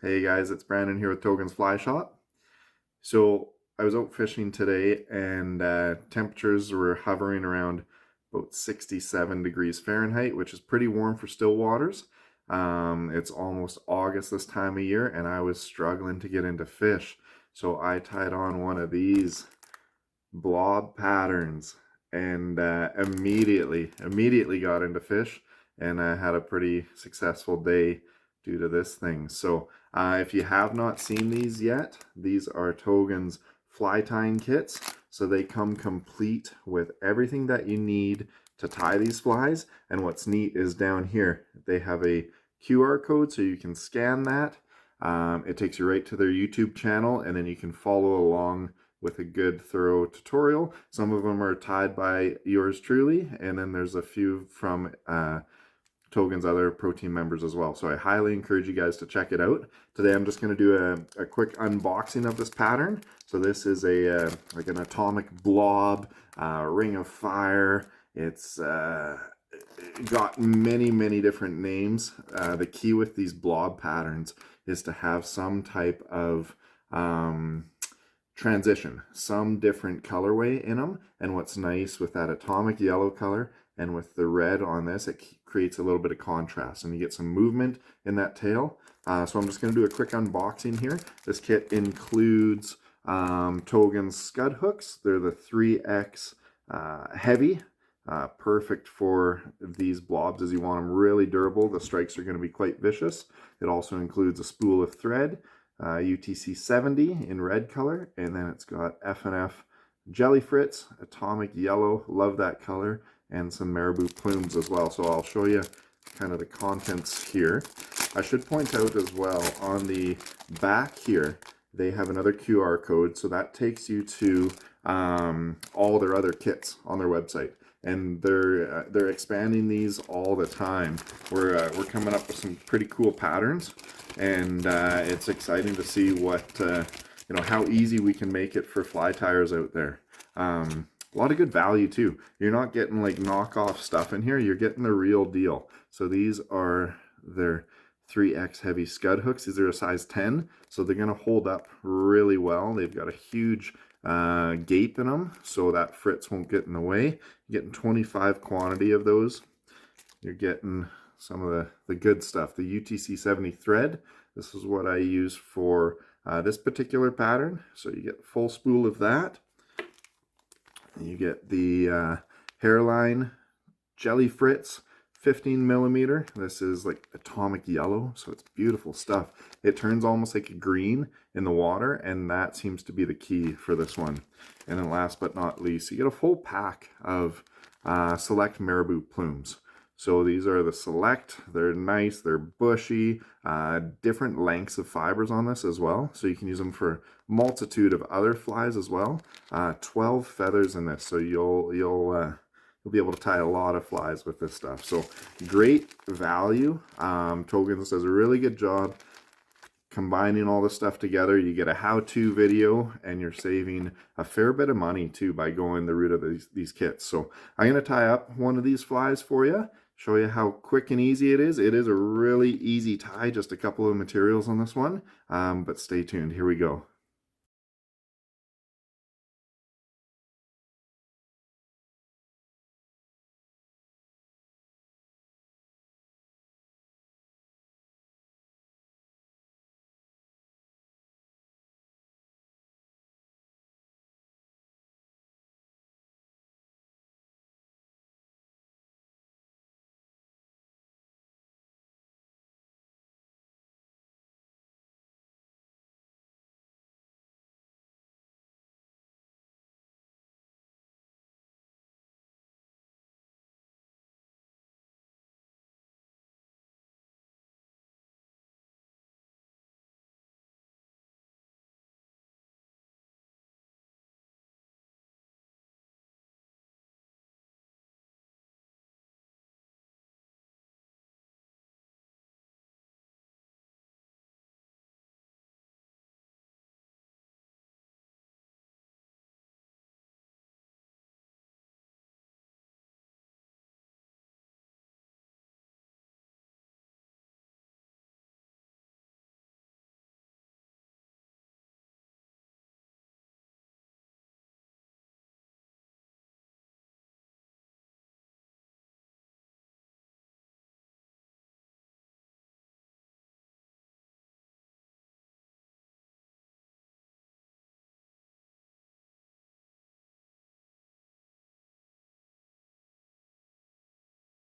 Hey guys, it's Brandon here with Togens Fly Shop. So I was out fishing today and temperatures were hovering around about 67 degrees Fahrenheit, which is pretty warm for still waters. It's almost August this time of year and I was struggling to get into fish. So I tied on one of these blob patterns and immediately got into fish and I had a pretty successful day due to this thing. So if you have not seen these yet, these are Togens Fly Tying Kits. So they come complete with everything that you need to tie these flies. And what's neat is down here, they have a QR code so you can scan that. It takes you right to their YouTube channel and then you can follow along with a good thorough tutorial. Some of them are tied by yours truly, and then there's a few from Togen's other pro team members as well. So I highly encourage you guys to check it out. Today I'm just going to do a quick unboxing of this pattern. So this is a like an atomic blob, ring of fire. It's got many different names. The key with these blob patterns is to have some type of transition, some different colorway in them. And what's nice with that atomic yellow color and with the red on this, it creates a little bit of contrast and you get some movement in that tail. So I'm just going to do a quick unboxing here. This kit includes Togens scud hooks. They're the 3X heavy, perfect for these blobs as you want them really durable. The strikes are going to be quite vicious. It also includes a spool of thread, UTC 70 in red color, and then it's got F&F jelly fritz, atomic yellow, love that color, and some marabou plumes as well. So I'll show you kind of the contents here. I should point out as well on the back here, they have another QR code, so that takes you to all their other kits on their website. And they're expanding these all the time. We're coming up with some pretty cool patterns, and it's exciting to see what you know, how easy we can make it for fly tiers out there. A lot of good value too. You're not getting like knockoff stuff in here. You're getting the real deal. So these are their 3X heavy scud hooks. These are a size 10, so they're going to hold up really well. They've got a huge gape in them, so that fritz won't get in the way. You're getting 25 quantity of those. You're getting some of the good stuff. The UTC 70 thread. This is what I use for this particular pattern. So you get a full spool of that. You get the hairline jelly fritz 15 millimeter. This is like atomic yellow, so it's beautiful stuff. It turns almost like a green in the water, and that seems to be the key for this one. And then last but not least, you get a full pack of select marabou plumes. So these are the select, they're nice, they're bushy, different lengths of fibers on this as well. So you can use them for a multitude of other flies as well. 12 feathers in this, so you'll be able to tie a lot of flies with this stuff. So great value. Togens does a really good job combining all this stuff together. You get a how-to video and you're saving a fair bit of money too by going the route of these kits. So I'm going to tie up one of these flies for you, show you how quick and easy it is. It is a really easy tie, just a couple of materials on this one, but stay tuned. Here we go.